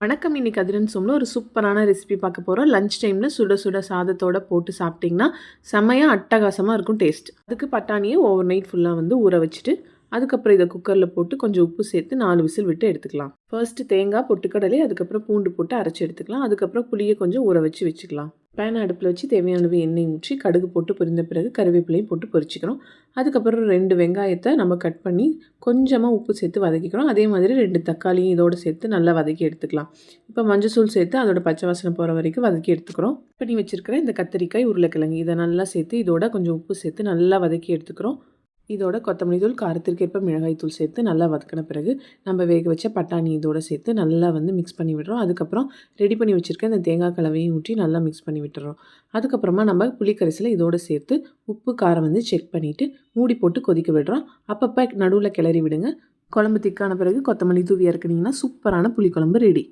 வணக்கம். இன்னைக்கு அதிரன் சோம்ல ஒரு சூப்பரான ரெசிபி பார்க்க போகிறோம். லஞ்ச் டைமில் சுட சுட சாதத்தோட போட்டு சாப்பிட்டிங்கன்னா செம்மையாக அட்டகாசமாக இருக்கும் டேஸ்ட். அதுக்கு பட்டாணியை ஓவர் நைட் ஃபுல்லாக ஊற வச்சுட்டு அதுக்கப்புறம் இதை குக்கரில் போட்டு கொஞ்சம் உப்பு சேர்த்து 4 விசில் விட்டு எடுத்துக்கலாம். ஃபர்ஸ்ட்டு தேங்காய், பொட்டுக்கடலை, அதுக்கப்புறம் பூண்டு போட்டு அரைச்சி எடுத்துக்கலாம். அதுக்கப்புறம் புளியை கொஞ்சம் ஊற வச்சு வச்சுக்கலாம். பேன் அடுப்பில் வச்சு தேவையான அளவு எண்ணெய் ஊற்றி கடுகு போட்டு பொரிந்த பிறகு கருவேப்பிலையும் போட்டு பொரிச்சிக்கிறோம். அதுக்கப்புறம் 2 வெங்காயத்தை நம்ம கட் பண்ணி கொஞ்சமாக உப்பு சேர்த்து வதக்கிக்கிறோம். அதே மாதிரி 2 தக்காளியும் இதோடு சேர்த்து நல்லா வதக்கி எடுத்துக்கலாம். இப்போ மஞ்சள் சேர்த்து அதோட பச்சை வாசனை போகிற வரைக்கும் வதக்கி எடுத்துக்கிறோம். பண்ணி வச்சுருக்கிற இந்த கத்திரிக்காய், உருளைக்கிழங்கு இதை நல்லா சேர்த்து இதோட கொஞ்சம் உப்பு சேர்த்து நல்லா வதக்கி எடுத்துக்கிறோம். இதோட கொத்தமல்லி தூள், காரத்திற்கேற்ப மிளகாய் தூள் சேர்த்து நல்லா வதக்கின பிறகு நம்ம வேக வச்ச பட்டாணி இதோடு சேர்த்து நல்லா மிக்ஸ் பண்ணி விடுறோம். அதுக்கப்புறம் ரெடி பண்ணி வச்சுருக்க இந்த தேங்காய் கலவையும் ஊற்றி நல்லா மிக்ஸ் பண்ணி விட்டுறோம். அதுக்கப்புறமா நம்ம புளிக்கரைசலை இதோடு சேர்த்து உப்பு காரம் செக் பண்ணிவிட்டு மூடி போட்டு கொதிக்க விடுறோம். அப்பப்போ நடுவில் கிளறி விடுங்க. குழம்பு திக்கான பிறகு கொத்தமல்லி தூவி இறக்குனீங்கன்னா சூப்பரான புளிக்குழம்பு ரெடி.